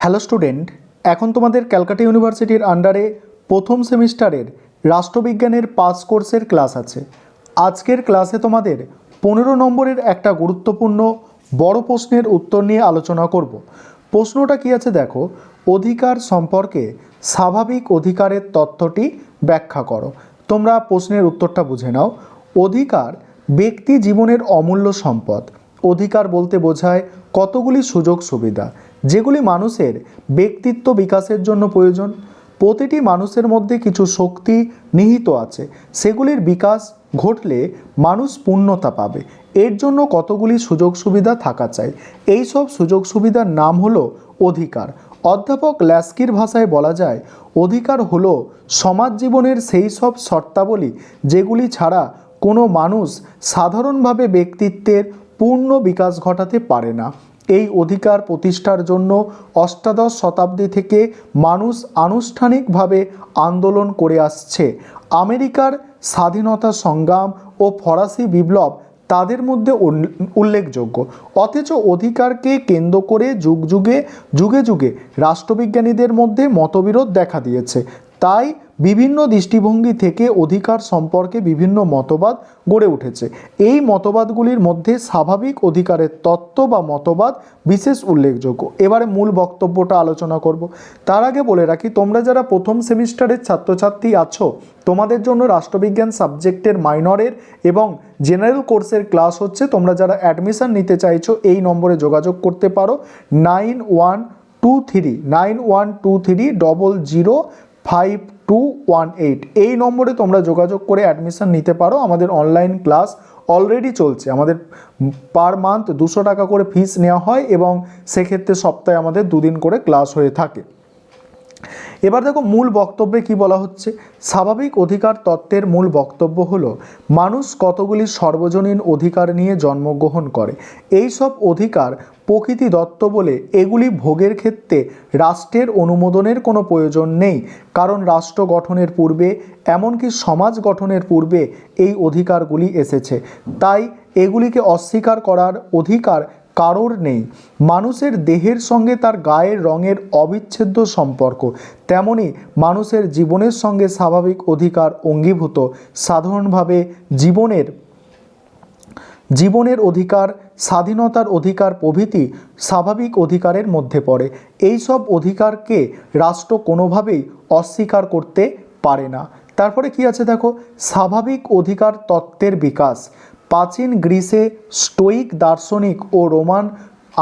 Hello student, এখন তোমাদের ক্যালকাটা ইউনিভার্সিটির আন্ডারে প্রথম সেমিস্টারের রাষ্ট্রবিজ্ঞানের পাস কোর্সের ক্লাস আছে। আজকের ক্লাসে তোমাদের 15 নম্বরের একটা গুরুত্বপূর্ণ বড় প্রশ্নের উত্তর নিয়ে আলোচনা করব। প্রশ্নটা কি আছে দেখো, অধিকার সম্পর্কে স্বাভাবিক অধিকারের তত্ত্বটি ব্যাখ্যা করো। তোমরা প্রশ্নের উত্তরটা বুঝে নাও। অধিকার ব্যক্তি জীবনের অমূল্য সম্পদ। অধিকার বলতে বোঝায় কতগুলি সুযোগ সুবিধা যেগুলি মানুষের ব্যক্তিত্ব বিকাশের জন্য প্রয়োজন। প্রতিটি মানুষের মধ্যে কিছু শক্তি নিহিত আছে, সেগুলির বিকাশ ঘটলে মানুষ পূর্ণতা পাবে। এর জন্য কতগুলি সুযোগ সুবিধা থাকা চাই। এই সব সুযোগ সুবিধার নাম হলো অধিকার। অধ্যাপক ল্যাস্কির ভাষায় বলা যায়, অধিকার হলো সমাজ জীবনের সেই সব শর্তাবলী যেগুলি ছাড়া কোনো মানুষ সাধারণভাবে ব্যক্তিত্বের পূর্ণ বিকাশ ঘটাতে পারে না। এই অধিকার প্রতিষ্ঠার জন্য অষ্টাদশ শতাব্দী থেকে মানুষ আনুষ্ঠানিকভাবে আন্দোলন করে আসছে। আমেরিকার স্বাধীনতা সংগ্রাম ও ফরাসি বিপ্লব তাদের মধ্যে উল্লেখযোগ্য। অথচ অধিকারকে কেন্দ্র করে যুগে যুগে রাষ্ট্রবিজ্ঞানীদের মধ্যে মতবিরোধ দেখা দিয়েছে। তাই বিভিন্ন দৃষ্টিভঙ্গি থেকে অধিকার সম্পর্কে বিভিন্ন মতবাদ গড়ে উঠেছে। এই মতবাদগুলির মধ্যে স্বাভাবিক অধিকারের তত্ত্ব বা মতবাদ বিশেষ উল্লেখযোগ্য। এবারে মূল বক্তব্যটা আলোচনা করব। তার আগে বলে রাখি, তোমরা যারা প্রথম সেমিস্টারের ছাত্রছাত্রী আছো, তোমাদের জন্য রাষ্ট্রবিজ্ঞান সাবজেক্টের মাইনরের এবং জেনারেল কোর্সের ক্লাস হচ্ছে। তোমরা যারা অ্যাডমিশন নিতে চাইছো এই নম্বরে যোগাযোগ করতে পারো 9123005218। এই নম্বরে তোমরা যোগাযোগ করে অ্যাডমিশন নিতে পারো। আমাদের অনলাইন ক্লাস অলরেডি চলছে। আমাদের পার মান্থ 200 টাকা করে ফিস নেওয়া হয় এবং সেক্ষেত্রে সপ্তাহে আমাদের 2 দিন করে ক্লাস হয়ে থাকে। এবার দেখো মূল বক্তব্যে কি বলা হচ্ছে। স্বাভাবিক অধিকার তত্ত্বের মূল বক্তব্য হলো, মানুষ কতগুলি সর্বজনীন অধিকার নিয়ে জন্মগ্রহণ করে। এই সব অধিকার প্রকৃতি দত্ত বলে এগুলি ভোগের ক্ষেত্রে রাষ্ট্রের অনুমোদনের কোনো প্রয়োজন নেই, কারণ রাষ্ট্র গঠনের পূর্বে, এমনকি সমাজ গঠনের পূর্বে এই অধিকারগুলি এসেছে। তাই এগুলিকে অস্বীকার করার অধিকার কারোর নেই। মানুষের দেহের সঙ্গে তার গায়ের রঙের অবিচ্ছেদ্য সম্পর্ক, তেমনি মানুষের জীবনের সঙ্গে স্বাভাবিক অধিকার অঙ্গীভূত। সাধারণভাবে জীবনের অধিকার, স্বাধীনতার অধিকার প্রভৃতি স্বাভাবিক অধিকারের মধ্যে পড়ে। এই সব অধিকারকে রাষ্ট্র কোনোভাবেই অস্বীকার করতে পারে না। তারপরে কি আছে দেখো, স্বাভাবিক অধিকার তত্ত্বের বিকাশ। প্রাচীন গ্রিসে স্টোয়িক দার্শনিক ও রোমান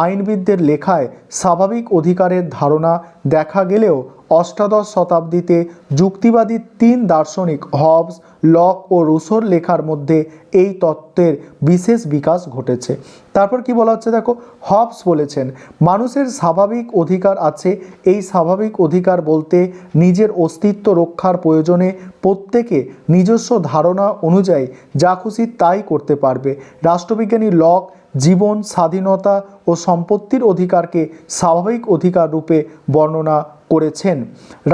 আইনবিদদের লেখায় স্বাভাবিক অধিকারের ধারণা দেখা গেলেও অষ্টাদশ শতাব্দীতে যুক্তিবাদী 3 দার্শনিক হবস, লক ও রুসোর লেখার মধ্যে এই তত্ত্বের বিশেষ বিকাশ ঘটেছে। তারপর কি বলা হচ্ছে দেখো, হবস বলেছেন, মানুষের স্বাভাবিক অধিকার আছে। এই স্বাভাবিক অধিকার বলতে নিজের অস্তিত্ব রক্ষার প্রয়োজনে প্রত্যেকে নিজস্ব ধারণা অনুযায়ী যা খুশি তাই করতে পারবে। রাষ্ট্রবিজ্ঞানী লক জীবন, স্বাধীনতা ও সম্পত্তির অধিকারকে স্বাভাবিক অধিকার রূপে বর্ণনা করেছেন।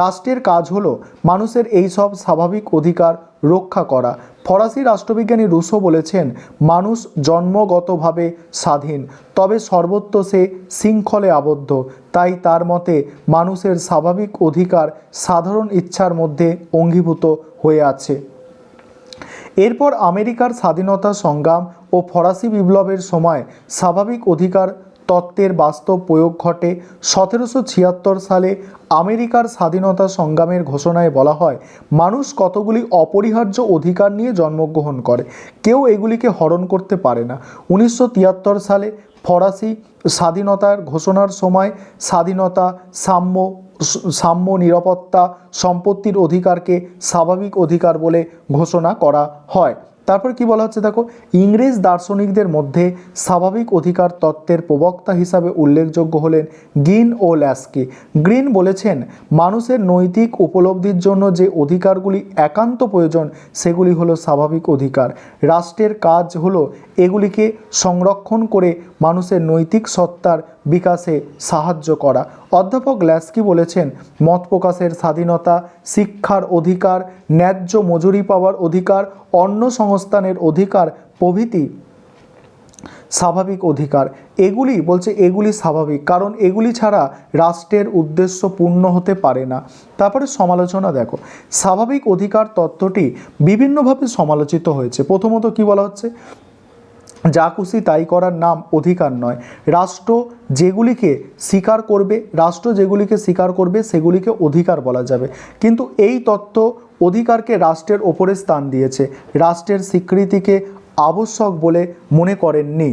রাষ্ট্রের কাজ হলো মানুষের এই সব স্বাভাবিক অধিকার রক্ষা করা। ফরাসি রাষ্ট্রবিজ্ঞানী রুসো বলেছেন, মানুষ জন্মগতভাবে স্বাধীন, তবে সর্বত্র সে শৃঙ্খলে আবদ্ধ। তাই তার মতে মানুষের স্বাভাবিক অধিকার সাধারণ ইচ্ছার মধ্যে অঙ্গীভূত হয়ে আছে। এরপর আমেরিকার স্বাধীনতা সংগ্রাম ও ফরাসি বিপ্লবের সময় স্বাভাবিক অধিকার তত্ত্বের বাস্তব প্রয়োগ ঘটে। 1776 সালে আমেরিকার স্বাধীনতা সংগ্রামের ঘোষণায় বলা হয়, মানুষ কতগুলি অপরিহার্য অধিকার নিয়ে জন্মগ্রহণ করে, কেউ এগুলিকে হরণ করতে পারে না। 1973 সালে ফরাসি স্বাধীনতার ঘোষণার সময় স্বাধীনতা, সাম্য, নিরাপত্তা, সম্পত্তির অধিকারকে স্বাভাবিক অধিকার বলে ঘোষণা করা হয়। তারপর কি বলা হচ্ছে দেখো, ইংরেজ দার্শনিকদের মধ্যে স্বাভাবিক অধিকার তত্ত্বের প্রবক্তা হিসাবে উল্লেখযোগ্য হলেন গ্রিন ও ল্যাস্কি। গ্রিন বলেছেন, মানুষের নৈতিক উপলব্ধির জন্য যে অধিকারগুলি একান্ত প্রয়োজন সেগুলি হলো স্বাভাবিক অধিকার। রাষ্ট্রের কাজ হলো এগুলিকে সংরক্ষণ করে মানুষের নৈতিক সত্তার বিকাশে সাহায্য করা। অধ্যাপক ল্যাস্কি বলেছেন, মত প্রকাশের স্বাধীনতা, শিক্ষার অধিকার, ন্যায্য মজুরি পাওয়ার অধিকার, অন্ন সংস্থানের অধিকার প্রভৃতি স্বাভাবিক অধিকার, এগুলি বলছে এগুলি স্বাভাবিক, কারণ এগুলি ছাড়া রাষ্ট্রের উদ্দেশ্য পূর্ণ হতে পারে না। তারপরে সমালোচনা দেখো, স্বাভাবিক অধিকার তত্ত্বটি বিভিন্নভাবে সমালোচিত হয়েছে। প্রথমত কি বলা হচ্ছে, যা খুশি তাই করার নাম অধিকার নয়। রাষ্ট্র যেগুলিকে স্বীকার করবে সেগুলিকে অধিকার বলা যাবে। কিন্তু এই তত্ত্ব অধিকারকে রাষ্ট্রের ওপরে স্থান দিয়েছে, রাষ্ট্রের স্বীকৃতিকে আবশ্যক বলে মনে করেননি।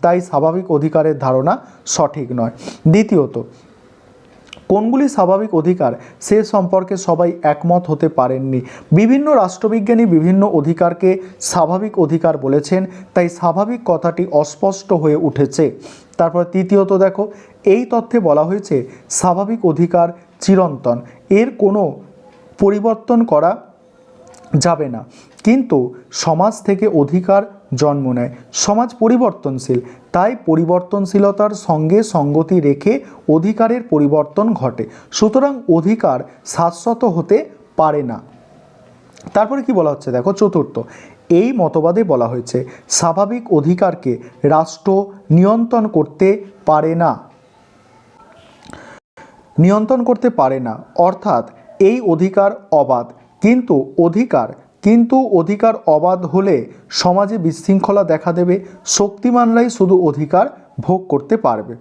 তাই স্বাভাবিক অধিকারের ধারণা সঠিক নয়। দ্বিতীয়ত, কোনগুলি স্বাভাবিক অধিকার সে সম্পর্কে সবাই একমত হতে পারেননি। বিভিন্ন রাষ্ট্রবিজ্ঞানী বিভিন্ন অধিকারকে স্বাভাবিক অধিকার বলেছেন, তাই স্বাভাবিক কথাটি অস্পষ্ট হয়ে উঠেছে। তারপর তৃতীয়ত দেখো, এই তথ্যে বলা হয়েছে স্বাভাবিক অধিকার চিরন্তন, এর কোনো পরিবর্তন করা যাবে না। কিন্তু সমাজ থেকে অধিকার জন্ম নেয়, সমাজ পরিবর্তনশীল, তাই পরিবর্তনশীলতার সঙ্গে সঙ্গতি রেখে অধিকারের পরিবর্তন ঘটে। সুতরাং অধিকার শাশ্বত হতে পারে না। তারপরে কি বলা হচ্ছে দেখো, চতুর্থ, এই মতবাদে বলা হয়েছে স্বাভাবিক অধিকারকে রাষ্ট্র নিয়ন্ত্রণ করতে পারে না, অর্থাৎ এই অধিকার অবাধ। কিন্তু অধিকার অবাধ হলে সমাজে বিশৃঙ্খলা দেখা দেবে, শক্তিমানরাই শুধু অধিকার ভোগ করতে পারবে।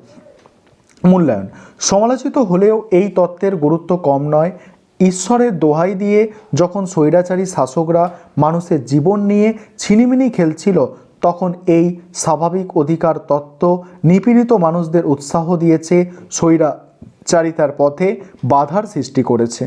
মূল্যায়ন, সমালোচিত হলেও এই তত্ত্বের গুরুত্ব কম নয়। ঈশ্বরের দোহাই দিয়ে যখন স্বৈরাচারী শাসকরা মানুষের জীবন নিয়ে ছিনিমিনি খেলছিল, তখন এই স্বাভাবিক অধিকার তত্ত্ব নিপীড়িত মানুষদের উৎসাহ দিয়েছে, স্বৈরাচারিতার পথে বাধার সৃষ্টি করেছে।